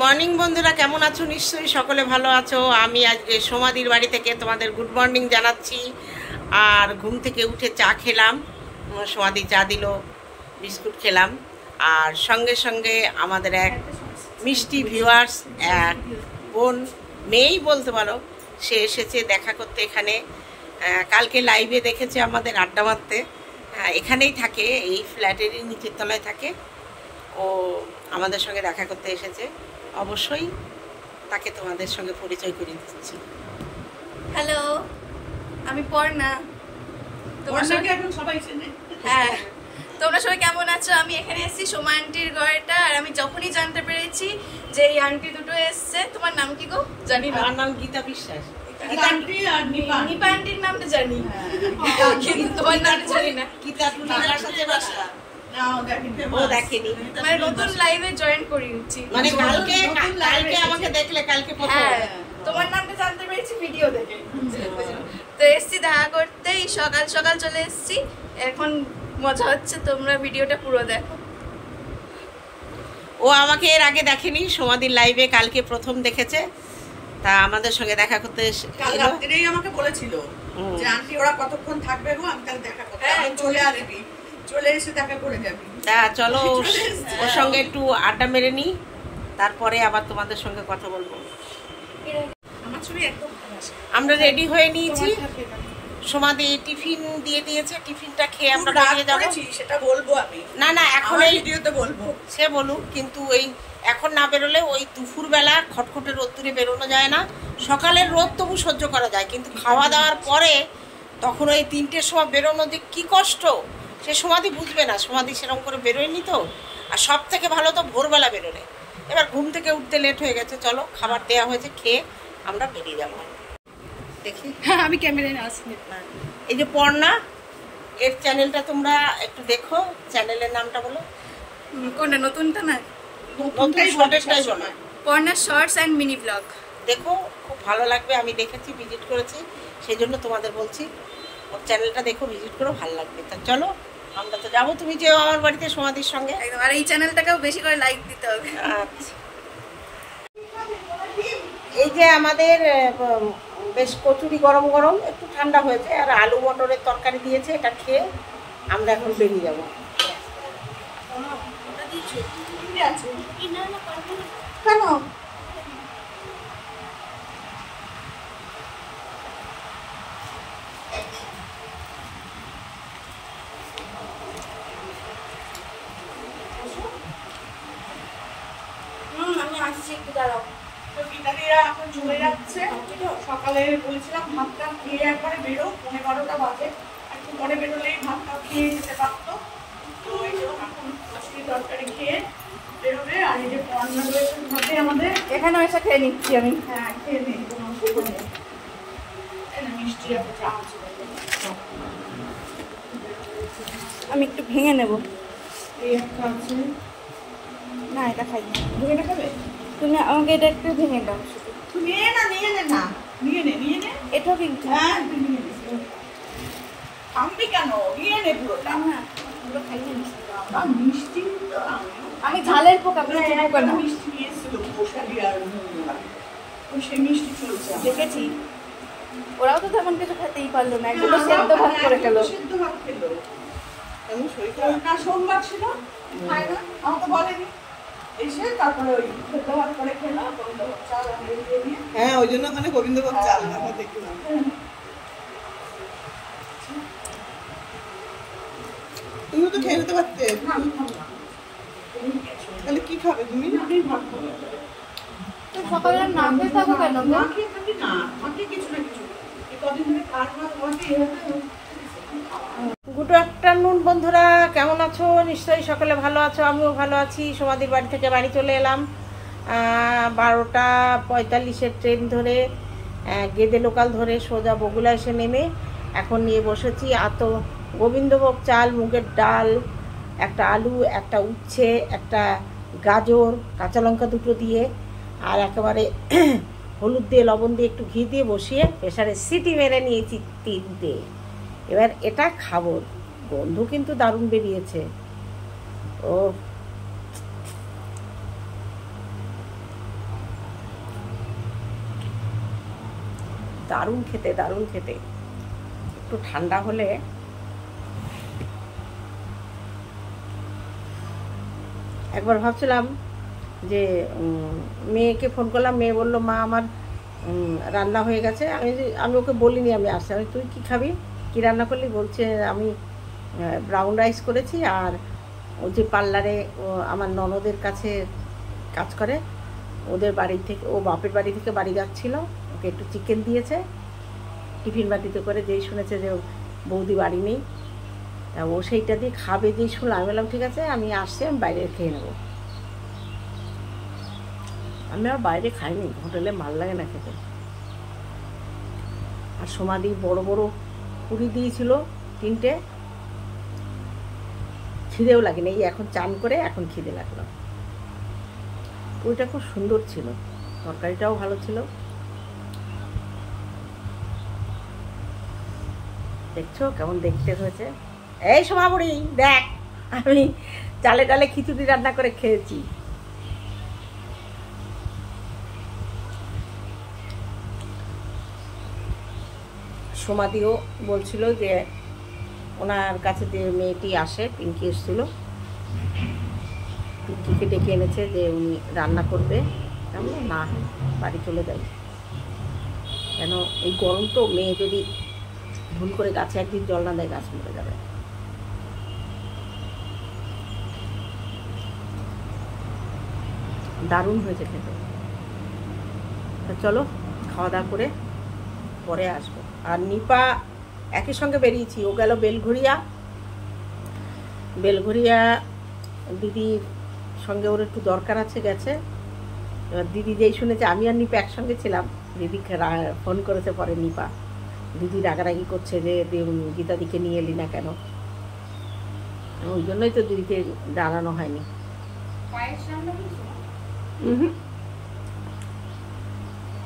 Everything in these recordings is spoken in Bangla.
মর্নিং বন্ধুরা, কেমন আছো? নিশ্চয়ই সকলে ভালো আছো। আমি আজকে সমাধির বাড়ি থেকে তোমাদের গুড মর্নিং জানাচ্ছি। আর ঘুম থেকে উঠে চা খেলাম, সমাধি চা দিল, বিস্কুট খেলাম। আর সঙ্গে সঙ্গে আমাদের এক মিষ্টি ভিউয়ার্স, এক বোন, মেয়েই বলতে পারো, সে এসেছে দেখা করতে এখানে। কালকে লাইভে দেখেছে আমাদের আড্ডা মারতে। এখানেই থাকে, এই ফ্ল্যাটেরই নিচের তলায় থাকে। ও আমাদের সঙ্গে দেখা করতে এসেছে। অবশ্যই তাকে তোমাদের সঙ্গে পরিচয় করে দিচ্ছি। হ্যালো, আমি পর্ণা। পর্ণাকে এখন সবাই চেনে। হ্যাঁ, তোমরা সবাই কেমন আছো? আমি এখানে এসেছি সোমা আন্টির ঘরটা। আর আমি যখনই জানতে পেরেছি যে এই আন্টি দুটো এসছে। তোমার নাম কি গো? জানি না। আমার নাম গীতা বিশ্বাস। গীতা আন্টি আর নিপা আন্টির নামটা জানি, কিন্তু তোমার নামটা জানি না। গীতা টুনির সাথে বাসা ও দেখেনি, মানে নতুন লাইভে জয়েন করিয়েছি। মানে কালকে আমাকে দেখলে, কালকে হ্যাঁ, তোমার নামটা জানতে পেরেছি ভিডিও দেখে। তো এসছি দেখা করতে, সকাল সকাল চলে এসছি। এখন মজা হচ্ছে, তোমরা ভিডিওটা পুরো দেখো। ও আমাকে এর আগে দেখেনি, সমাধির লাইভে কালকে প্রথম দেখেছে। তা আমাদের সঙ্গে দেখা করতে কাল রাত্রেই আমাকে বলেছিল যে আন্টি ওরা কতক্ষণ থাকবে গো, আমি তাহলে দেখা করতে। আমি চলে আসবি, চলে এসে দেখা করে যাবি। তা চলো ওর সঙ্গে একটু আড্ডা মেরে নিই, তারপরে আবার তোমাদের সঙ্গে কথা বলবো। আমার ছবি একদম আমরা রেডি হয়ে নিয়েছি। সমাধি টিফিন দিয়ে দিয়েছে, টিফিনটা খেয়ে আমরা বেরিয়ে যাবো। সেটা বলবো আমি। না এখন এই ভিডিওতে বলবো। সে বলুক, কিন্তু এই এখন না বেরোলে ওই দুপুরবেলা খটখটে রোদ্দুরে বেরোনো যায় না। সকালের রোদ তবু সহ্য করা যায়, কিন্তু খাওয়া দাওয়ার পরে তখন ওই 3টের সময় বেরোনো যে কী কষ্ট, সে সমাধি বুঝবে না। সমাধি সেরকম করে বেরোয়নি তো। আর সব থেকে ভালো তো ভোরবেলা বেরোলে। এবার ঘুম থেকে উঠতে লেট হয়ে গেছে, চলো খাবার দেওয়া হয়েছে, খেয়ে আমরা বেরিয়ে যাবো। দেখি, হ্যাঁ, আমি ক্যামেরায় আসছি। এই যে পর্ণা, এর চ্যানেলটা তোমরা একটু দেখো। চ্যানেলের নামটা বলো। কোনটা? নতুনটা না, নতুন শর্টেরটাই বলো। Parna shorts and mini blog. দেখো, খুব ভালো লাগবে। আমি দেখেছি, ভিজিট করেছি, সেই জন্য তোমাদের বলছি ওর চ্যানেলটা দেখো, ভিজিট করো, ভালো লাগবে। তা চলো আমরা তো যাবো, তুমি যেও আমার বাড়িতে সমাধির সঙ্গে। একদম। আর এই চ্যানেলটাকেও বেশি করে লাইক দিতে হবে। আচ্ছা, এই যে আমাদের বেশ কচুরি গরম গরম, একটু ঠান্ডা হয়েছে, আর আলু মটরের তরকারি দিয়েছে। এটা খেয়ে আমরা এখন বেরিয়ে যাবো। কেন? আমি আসছি, একটু দাঁড়াও। তো গীতাদিরা এখন চলে যাচ্ছে। সকালে বলেছিলাম ভাতটা খেয়ে একবারে বেরো, 11:30 বাজে। একটু পরে বেরোলেই ভাতটা খেয়ে যেতে পারতো। তো এই যে এখন কচুরি তরকারি খেয়ে বেরোবে। আর এই যে পর্ণা রয়েছে ভাতে আমাদের। এখানে এসে খেয়ে নিচ্ছি আমি। হ্যাঁ, খেয়ে নেই, কোনো অসুবিধা নেই। মিষ্টি একটা চা আছে। আমি একটু ভেঙে নেব। এই একটা আছে। না, এটা খাই না। ভেঙে খাবে? তুমি আমাকে এটা একটু ভেঙে দাও শুধু। তুই নিয়ে নে না, নিয়ে নে। এটাও কিন্তু হ্যাঁ, তুই নিয়ে নে। আমি কেন? নিয়ে নে পুরোটা। না, ওগুলো খাই না মিষ্টি। আর মিষ্টি তো আমি ঝালের পোকা, কোনো হ্যাঁ, পোকা না। মিষ্টি নিয়েছিল পোশালি আর ওই সে মিষ্টি চলছে। দেখেছি, ওরাও তো তেমন কিছু খেতেই পারলো না, একদম সেদ্ধ ভাত করে খেলো। সেদ্ধ ভাত খেলো। এমন শরীর খারাপ না, সোমবার ছিল, খায় না, আমাকে বলেনি। এসে তারপরে ওই সেদ্ধ ভাত করে খেলো, গোবিন্দভোগ চাল দিয়ে দিয়ে। হ্যাঁ, ওই জন্য ওখানে গোবিন্দভোগ চাল আমরা দেখলাম। তুমিও তো খেয়ে নিতে পারতে। তাহলে কি খাবে তুমি? তো সকালে না খেয়ে থাকো কেন? না খেয়ে থাকি না, মাকে কিছু না কিছু এই কদিন ধরে খাওয়া তোমাকে এভাবে। গুড আফটারনুন বন্ধুরা, কেমন আছো? নিশ্চয়ই সকলে ভালো আছো, আমিও ভালো আছি। সমাধির বাড়ি থেকে বাড়ি চলে এলাম 12:45-এর ট্রেন ধরে, গেদে লোকাল ধরে সোজা বগুলা এসে নেমে এখন নিয়ে বসেছি তো গোবিন্দভোগ চাল, মুগের ডাল, একটা আলু, একটা উচ্ছে, একটা গাজর, কাঁচা লঙ্কা দুটো দিয়ে, আর একেবারে হলুদ দিয়ে, লবণ দিয়ে, একটু ঘি দিয়ে বসিয়ে প্রেসারে সিটি মেরে নিয়েছি 3টে। এবার এটা খাবো, গন্ধ কিন্তু দারুণ বেরিয়েছে। ও দারুণ খেতে, দারুণ খেতে। একটু ঠান্ডা হলে একবার ভাবছিলাম যে মেয়েকে ফোন করলাম, মেয়ে বললো মা আমার রান্না হয়ে গেছে। আমি ওকে বলিনি আমি আসছি। আমি তুই কী খাবি, কী রান্না করলি? বলছে আমি ব্রাউন রাইস করেছি, আর ও যে পার্লারে আমার ননদের কাছে কাজ করে, ওদের বাড়ি থেকে, ও বাপের বাড়ি থেকে বাড়ি যাচ্ছিলো, ওকে একটু চিকেন দিয়েছে টিফিন বাটিতে করে, যেই শুনেছে যে বৌদি বাড়ি নেই, তা ও সেইটা দিয়ে খাবে যেই শুনলাম। আমি বললাম ঠিক আছে আমি আসছি, আমি বাইরে খেয়ে নেবো। আমি আর বাইরে খাইনি, হোটেলে ভাল লাগে না খেতে। আর সমাধি বড় বড় পুরি দিয়েছিল 3টে, খিদেও লাগেনি। এই এখন চান করে এখন খিদে লাগলো। পুরিটা খুব সুন্দর ছিল, তরকারিটাও ভালো ছিল। দেখছো কেমন দেখতে হয়েছে? এই সোমাবুড়ি দেখ, আমি চালে ডালে খিচুড়ি রান্না করে খেয়েছি। সমাধিও বলছিল যে ওনার কাছে যে মেয়েটি আসে, পিঙ্কি এসেছিল, পিঙ্কিকে ডেকে এনেছে যে উনি রান্না করবে। আমি না, বাড়ি চলে যাই, কেন এই গরম তো, মেয়ে যদি ভুল করে গাছে একদিন জল না দেয় গাছ মরে যাবে। দারুণ হয়েছে খেতে। তা চলো খাওয়া দাওয়া করে পরে আসবো। আর নিপা একই সঙ্গে বেরিয়েছি, ও গেল বেলঘরিয়া। বেলঘরিয়া দিদির সঙ্গে ওর একটু দরকার আছে, গেছে। এবার দিদি যেই শুনেছে আমি আর নিপা একসঙ্গে ছিলাম, দিদি ফোন করেছে পরে নিপা, দিদি রাগারাগি করছে যে গীতাদিকে নিয়ে এলি না কেন। ওই জন্যই তো দিদিকে জানানো হয়নি।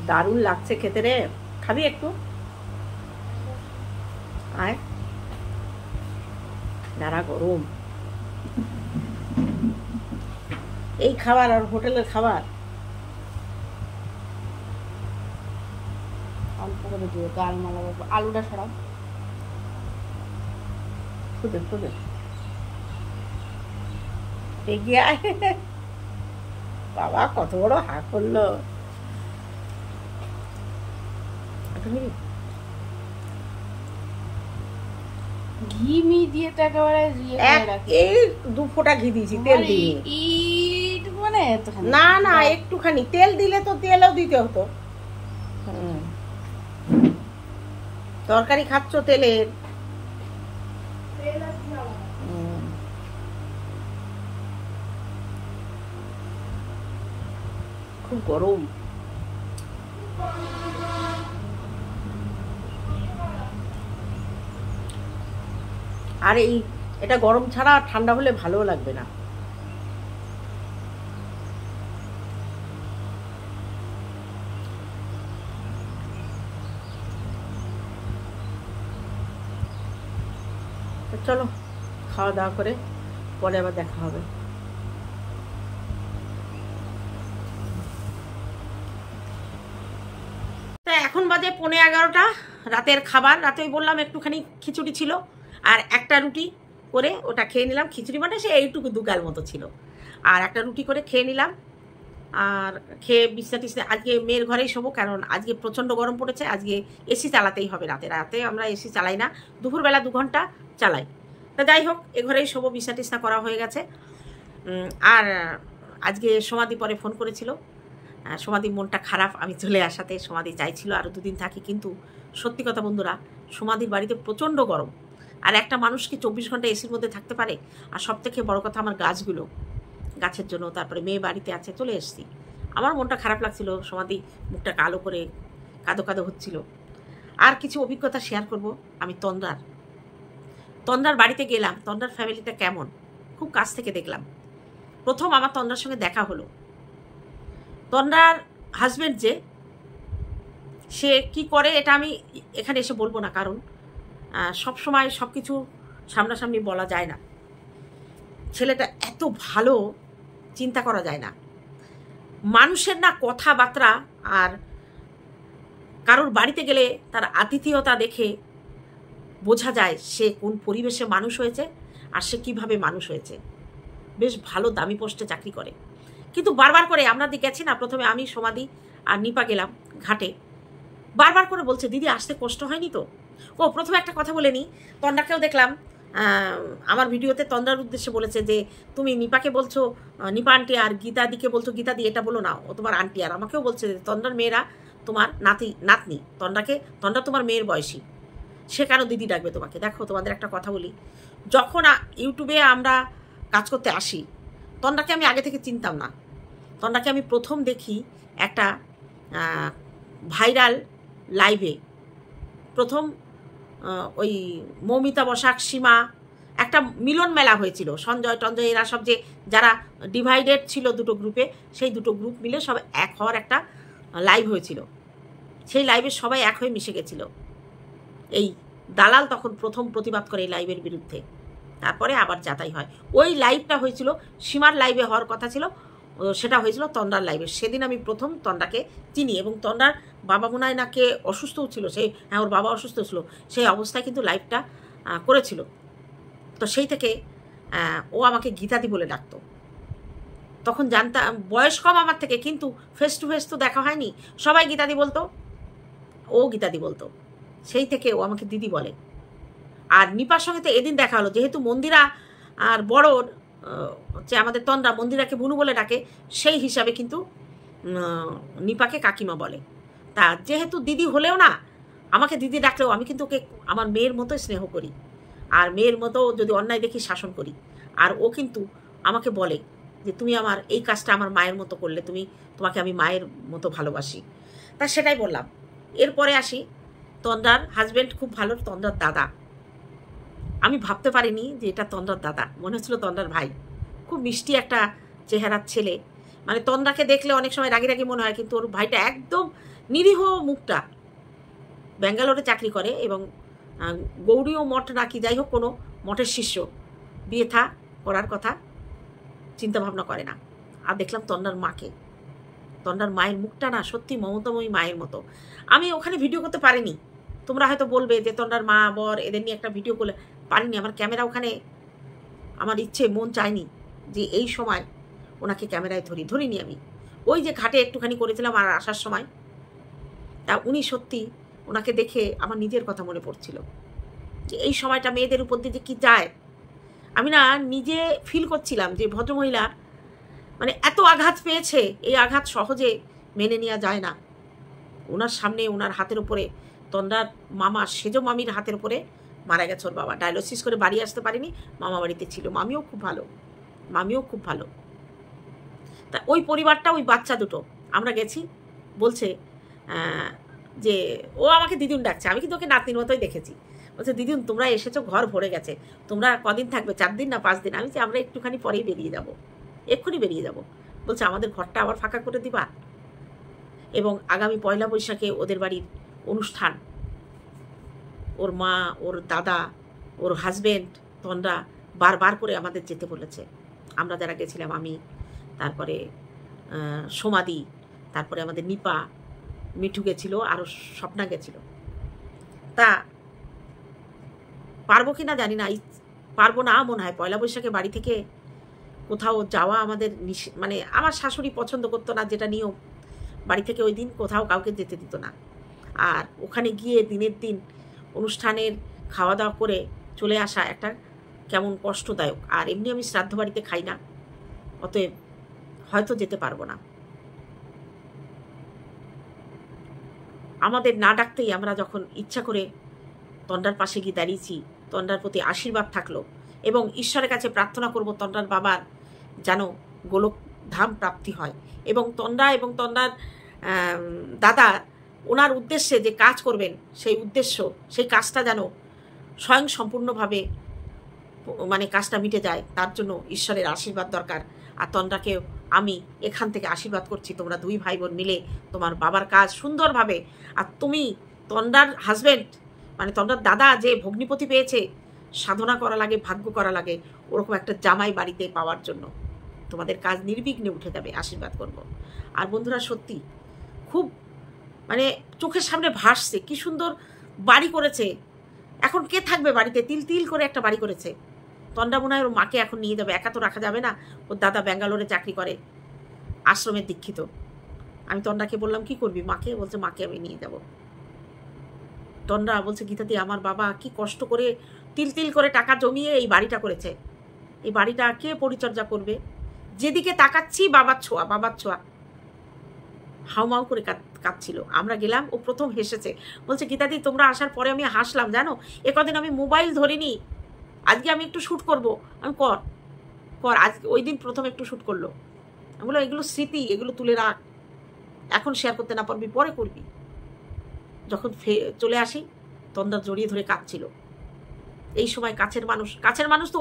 দারুণ লাগছে খেতে রে, খাবি একটু? আয়, যারা গরম এই খাবার আর হোটেলের খাবার। অল্প করে দিও, গাল মালাবো। আলুটা সরাও, খুদে খুদে এগিয়ে আয়। বাবা কত বড় হা করলো। ঘি মি দিয়ে তো একেবারে এই 2 ফোঁটা ঘি দিয়েছি, তেল দিয়ে। মানে না না, একটুখানি তেল দিলে তো তেলও দিতে হতো। তরকারি খাচ্ছ তেলের। খুব গরম। আর এটা গরম ছাড়া ঠান্ডা হলে ভালো লাগবে না। চলো খাওয়া দাওয়া করে পরে আবার দেখা হবে। তা এখন বাজে 11:15, রাতের খাবার। রাতে বললাম একটুখানি খিচুড়ি ছিল, আর একটা রুটি করে ওটা খেয়ে নিলাম। খিচুড়ি মানে সে এইটুকু 2 গাল মতো ছিল, আর একটা রুটি করে খেয়ে নিলাম। আর খেয়ে বিছনা আজকে মেয়ের ঘরেই শোবো, কারণ আজকে প্রচণ্ড গরম পড়েছে। আজকে এসি চালাতেই হবে রাতে আমরা এসি চালাই না, দুপুরবেলা 2 ঘন্টা চালাই। তা যাই হোক, এ ঘরেই শোবো, বিছনা করা হয়ে গেছে। আর আজকে সমাধি পরে ফোন করেছিল, সমাধির মনটা খারাপ আমি চলে আসাতে। সমাধি চাইছিল আরও 2 দিন থাকি, কিন্তু সত্যি কথা বন্ধুরা, সমাধির বাড়িতে প্রচণ্ড গরম, আর একটা মানুষ কি 24 ঘন্টা এসির মধ্যে থাকতে পারে? আর সব থেকে বড় কথা আমার গাছগুলো, গাছের জন্য, তারপরে মেয়ে বাড়িতে আছে, চলে এসেছি। আমার মনটা খারাপ লাগছিল, সমাধি মুখটা কালো করে কাঁদো কাঁদো হচ্ছিল। আর কিছু অভিজ্ঞতা শেয়ার করব। আমি তন্দ্রার বাড়িতে গেলাম। তন্দ্রার ফ্যামিলিটা কেমন খুব কাছ থেকে দেখলাম। প্রথম আমার তন্দ্রার সঙ্গে দেখা হলো। তন্দ্রার হাজব্যান্ড যে, সে কি করে এটা আমি এখানে এসে বলবো না, কারণ সব সময় সব কিছু সামনাসামনি বলা যায় না। ছেলেটা এত ভালো, চিন্তা করা যায় না। মানুষের না কথাবার্তা আর কারোর বাড়িতে গেলে তার আতিথেয়তা দেখে বোঝা যায় সে কোন পরিবেশে মানুষ হয়েছে আর সে কীভাবে মানুষ হয়েছে। বেশ ভালো দামি পোস্টে চাকরি করে, কিন্তু বারবার করে আমরা গেছি না, প্রথমে আমি সমাধি আর নিপা গেলাম ঘাটে, বারবার করে বলছে দিদি আসতে কষ্ট হয়নি তো। ও প্রথমে একটা কথা বলে নিই, তন্দ্রাকেও দেখলাম আমার ভিডিওতে তন্দ্রার উদ্দেশ্যে বলেছে যে তুমি নিপাকে বলছো নিপা আন্টি আর গীতাদিকে বলছো গীতাদি, এটা বলো না, ও তোমার আন্টি। আর আমাকেও বলছে যে তন্দ্রার মেয়েরা তোমার নাতনি, তন্দ্রা তোমার মেয়ের বয়সী, সে কেন দিদি ডাকবে তোমাকে। দেখো তোমাদের একটা কথা বলি, যখন ইউটিউবে আমরা কাজ করতে আসি, তন্দ্রাকে আমি আগে থেকে চিনতাম না। তন্দ্রাকে আমি প্রথম দেখি একটা ভাইরাল লাইভে, প্রথম ওই মৌমিতা বসাক, সীমা, একটা মিলন মেলা হয়েছিল, সঞ্জয় টঞ্জয় এরা সব যে যারা ডিভাইডেড ছিল দুটো গ্রুপে, সেই দুটো গ্রুপ মিলে সব এক হওয়ার একটা লাইভ হয়েছিল। সেই লাইভে সবাই এক হয়ে মিশে গেছিল। এই দালাল তখন প্রথম প্রতিবাদ করে এই লাইভের বিরুদ্ধে, তারপরে আবার যাতাই হয়। ওই লাইভটা হয়েছিল সীমার লাইভে হওয়ার কথা ছিল, সেটা হয়েছিল তন্দ্রার লাইভে। সেদিন আমি প্রথম তন্দ্রাকে চিনি, এবং তন্দ্রার বাবা মনে হয় নাকে অসুস্থও ছিল, হ্যাঁ ওর বাবা অসুস্থ ছিল, সেই অবস্থায় কিন্তু লাইভটা করেছিল। তো সেই থেকে ও আমাকে গীতাদি বলে ডাকতো। তখন জানতাম, বয়স কম আমার থেকে, কিন্তু ফেস টু ফেস তো দেখা হয়নি, সবাই গীতাদি বলতো, ও গীতাদি বলতো, সেই থেকে ও আমাকে দিদি বলে। আর নিপার সঙ্গে তো এদিন দেখা হলো, যেহেতু মন্দিরা আর বড় হচ্ছে আমাদের তন্দ্রা মন্দিরাকে বুনু বলে ডাকে, সেই হিসাবে কিন্তু নিপাকে কাকিমা বলে। তা যেহেতু দিদি হলেও না, আমাকে দিদি ডাকলেও আমি কিন্তু ওকে আমার মেয়ের মতোই স্নেহ করি, আর মেয়ের মতো যদি অন্যায় দেখি শাসন করি। আর ও কিন্তু আমাকে বলে যে তুমি আমার এই কাজটা আমার মায়ের মতো করলে, তোমাকে আমি মায়ের মতো ভালোবাসি। তা সেটাই বললাম। এরপরে আসি, তন্দ্রার হাজব্যান্ড খুব ভালো, তন্দ্রার দাদা। আমি ভাবতে পারিনি যে এটা তন্দ্রার দাদা, মনে হচ্ছিল তন্দ্রার ভাই। খুব মিষ্টি একটা চেহারার ছেলে, মানে তন্দ্রাকে দেখলে অনেক সময় রাগি রাগি মনে হয়, কিন্তু ওর ভাইটা একদম নিরীহ মুখটা। ব্যাঙ্গালোরে চাকরি করে, এবং গৌরীয় মঠ নাকি যাই হোক কোনো মঠের শিষ্য, বিয়ে থা করার কথা চিন্তা ভাবনা করে না। আর দেখলাম তন্দ্রার মাকে, তন্দ্রার মায়ের মুখটা না সত্যি মমতাময়ী মায়ের মতো। আমি ওখানে ভিডিও করতে পারিনি, তোমরা হয়তো বলবে যে তন্দ্রার মা বর এদের নিয়ে একটা ভিডিও করলে, পারিনি। আমার ক্যামেরা ওখানে, আমার ইচ্ছে মন চায়নি যে এই সময় ওনাকে ক্যামেরায় ধরিনি আমি। ওই যে ঘাটে একটুখানি করেছিলাম আর আসার সময়, তা উনি সত্যি, ওনাকে দেখে আমার নিজের কথা মনে পড়ছিল যে এই সময়টা মেয়েদের উপর দিয়ে যে কী যায়। আমি না নিজে ফিল করছিলাম যে ভদ্রমহিলা মানে এত আঘাত পেয়েছে, এই আঘাত সহজে মেনে নেওয়া যায় না। ওনার সামনে, ওনার হাতের উপরে, তন্দ্রার মামা সেজ মামির হাতের উপরে মারা গেছে ওর বাবা, ডায়ালিসিস করে বাড়ি আসতে পারেনি, মামা বাড়িতে ছিল। মামিও খুব ভালো। তা ওই পরিবারটা, ওই বাচ্চা দুটো, আমরা গেছি, বলছে যে ও আমাকে দিদুন ডাকছে, আমি কিন্তু ওকে নাতনির মতোই দেখেছি। বলছে দিদুন তোমরা এসেছো, ঘর ভরে গেছে, তোমরা কদিন থাকবে, 4 দিন না 5 দিন? আমি যে আমরা একটুখানি পরেই বেরিয়ে যাব, এক্ষুনি বেরিয়ে যাব। বলছে আমাদের ঘরটা আবার ফাঁকা করে দিবা, এবং আগামী 1 বৈশাখে ওদের বাড়ির অনুষ্ঠান, ওর মা, ওর দাদা, ওর হাজব্যান্ড তন্দ্রা বারবার করে আমাদের যেতে বলেছে। আমরা যারা গেছিলাম, আমি, তারপরে সমাধি, তারপরে আমাদের নিপা, মিঠু গেছিল, আরও স্বপ্না গেছিল। তা পারবো কি না জানি না, পারবো না মনে হয়। 1 বৈশাখে বাড়ি থেকে কোথাও যাওয়া আমাদের মানে আমার শাশুড়ি পছন্দ করতো না, যেটা নিয়ম, বাড়ি থেকে ওই দিন কোথাও কাউকে যেতে দিত না। আর ওখানে গিয়ে দিনের দিন অনুষ্ঠানের খাওয়া দাওয়া করে চলে আসা একটা কেমন কষ্টদায়ক। আর এমনি আমি শ্রাদ্ধ বাড়িতে খাই না, অতএব হয়তো যেতে পারবো না। আমাদের না ডাকতেই আমরা যখন ইচ্ছা করে তন্দ্রার পাশে গিয়ে দাঁড়িয়েছি, তন্দ্রার প্রতি আশীর্বাদ থাকলো, এবং ঈশ্বরের কাছে প্রার্থনা করব তন্দ্রার বাবার যেন গোলক ধাম প্রাপ্তি হয়, এবং তন্দ্রা এবং তন্দ্রার দাদা ওনার উদ্দেশ্যে যে কাজ করবেন, সেই উদ্দেশ্য, সেই কাজটা যেন স্বয়ং সম্পূর্ণভাবে মানে কাজটা মিটে যায়, তার জন্য ঈশ্বরের আশীর্বাদ দরকার। আর তন্দ্রাকেও আমি এখান থেকে আশীর্বাদ করছি, তোমরা 2 ভাই বোন মিলে তোমার বাবার কাজ সুন্দরভাবে, আর তুমি তন্দ্রার হাজব্যান্ড মানে তন্দ্রার দাদা যে ভগ্নিপতি পেয়েছে, সাধনা করা লাগে, ভাগ্য করা লাগে, ওরকম একটা জামাই বাড়িতে পাওয়ার জন্য তোমাদের কাজ নির্বিঘ্নে উঠে যাবে, আশীর্বাদ করব। আর বন্ধুরা সত্যি খুব মানে চোখের সামনে ভাসছে, কি সুন্দর বাড়ি করেছে। এখন কে থাকবে বাড়িতে? তিল তিল করে একটা বাড়ি করেছে। তন্ডা মনে হয় ওর মাকে এখন নিয়ে যাবে, একা তো রাখা যাবে না, ওর দাদা ব্যাঙ্গালোরে চাকরি করে, আশ্রমের দীক্ষিত। আমি তন্ডাকে বললাম কি করবি মাকে? বলছে মাকে আমি নিয়ে যাব। তন্ডা বলছে গীতাদি আমার বাবা কি কষ্ট করে তিল তিল করে টাকা জমিয়ে এই বাড়িটা করেছে, এই বাড়িটা কে পরিচর্যা করবে? যেদিকে তাকাচ্ছি বাবার ছোঁয়া, বাবার ছোঁয়া। হাউমাউ করে কাঁদছিল। আমরা গেলাম, ও প্রথম হেসেছে, বলছে গীতাদি তোমরা আসার পরে আমি হাসলাম জানো, কদিন আমি মোবাইল ধরিনি, আজকে আমি একটু শ্যুট করব। আমি কর আজ ওই দিন প্রথম একটু শ্যুট করলো। আমি বললাম এগুলো স্মৃতি, এগুলো তুলে রাখ, এখন শেয়ার করতে না পারবি পরে করবি। যখন চলে আসি তন্ডা জড়িয়ে ধরে কাঁদছিল। এই সময় কাছের মানুষ তো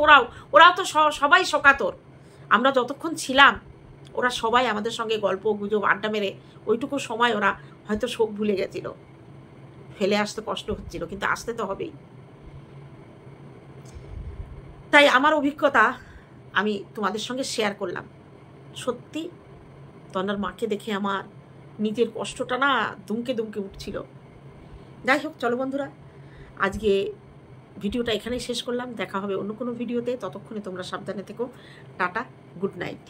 ওরাও তো সবাই শোকাতর। আমরা যতক্ষণ ছিলাম ওরা সবাই আমাদের সঙ্গে গল্প গুজব আড্ডা মেরে ওইটুকু সময় ওরা হয়তো শোক ভুলে গেছিল। ফেলে আসতে কষ্ট হচ্ছিল, কিন্তু আসতে তো হবেই। তাই আমার অভিজ্ঞতা আমি তোমাদের সঙ্গে শেয়ার করলাম। সত্যি তন্ডার মাকে দেখে আমার নিজের কষ্টটা না দুমকে দুমকে উঠছিল। যাই হোক, চলো বন্ধুরা, আজকে ভিডিওটা এখানেই শেষ করলাম। দেখা হবে অন্য কোনো ভিডিওতে, ততক্ষণে তোমরা সাবধানে থেকো। Tata, good night.